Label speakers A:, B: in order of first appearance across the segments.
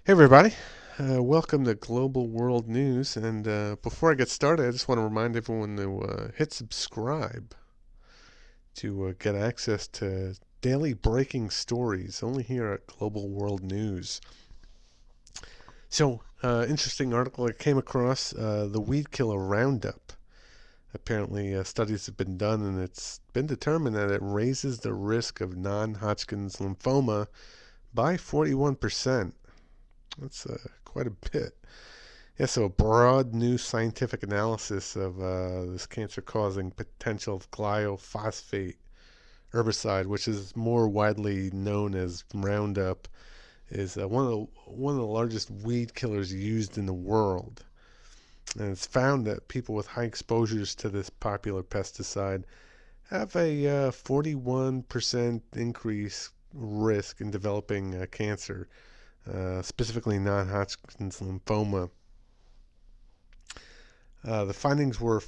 A: Hey everybody, welcome to Global World News. And before I get started, I just want to remind everyone to hit subscribe to get access to daily breaking stories only here at Global World News. Interesting article I came across, the weed killer Roundup. Apparently, studies have been done, and it's been determined that it raises the risk of non-Hodgkin's lymphoma by 41%. That's quite a bit. Yeah, so a broad new scientific analysis of this cancer-causing potential of glyphosate herbicide, which is more widely known as Roundup, is one of the largest weed killers used in the world. And it's found that people with high exposures to this popular pesticide have a 41% increase risk in developing cancer, specifically non-Hodgkin's lymphoma. The findings were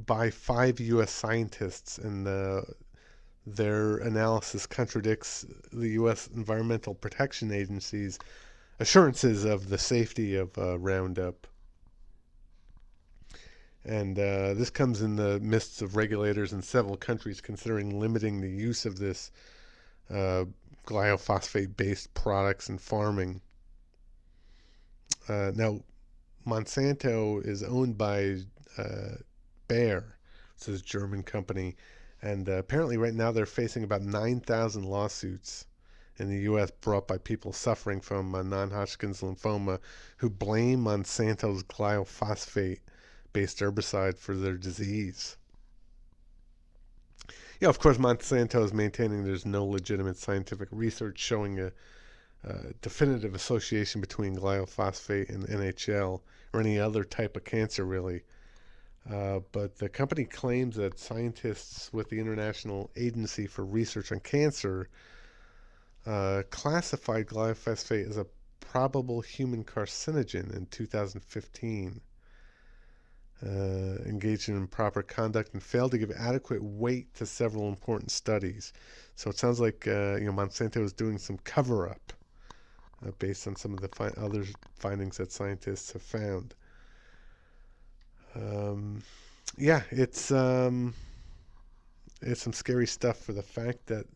A: by 5 U.S. scientists, and their analysis contradicts the U.S. Environmental Protection Agency's assurances of the safety of Roundup. And this comes in the midst of regulators in several countries considering limiting the use of this uh, glyphosate-based products in farming. Now, Monsanto is owned by uh, Bayer, which is a German company, and apparently right now they're facing about 9,000 lawsuits in the U.S. brought by people suffering from non-Hodgkin's lymphoma who blame Monsanto's glyphosate-based herbicide for their disease. Yeah, of course, Monsanto is maintaining there's no legitimate scientific research showing a definitive association between glyphosate and NHL or any other type of cancer, really. But the company claims that scientists with the International Agency for Research on Cancer classified glyphosate as a probable human carcinogen in 2015, engaged in improper conduct and failed to give adequate weight to several important studies. So it sounds like Monsanto is doing some cover-up based on some of the other findings that scientists have found. Um, yeah, it's some scary stuff for the fact that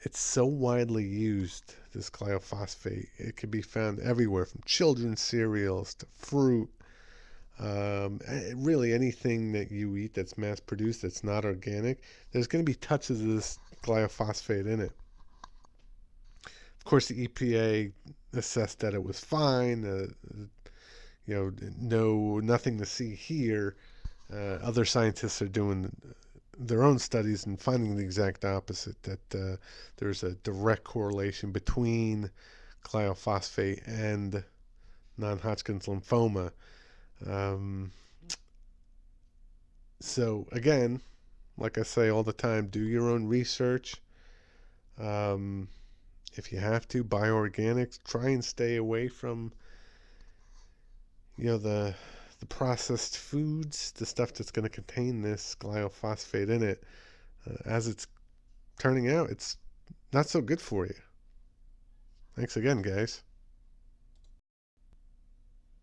A: it's so widely used. This glyphosate, it can be found everywhere from children's cereals to fruit. Really, anything that you eat that's mass produced that's not organic, there's going to be touches of this glyphosate in it. Of course, the EPA assessed that it was fine. Nothing to see here. Other scientists are doing their own studies and finding the exact opposite, that there's a direct correlation between glyphosate and non-Hodgkin's lymphoma. Um, so again, like I say all the time, do your own research. Um, if you have to, buy organics. Try and stay away from the processed foods, the stuff that's going to contain this glyphosate in it. As it's turning out, it's not so good for you. Thanks again, guys.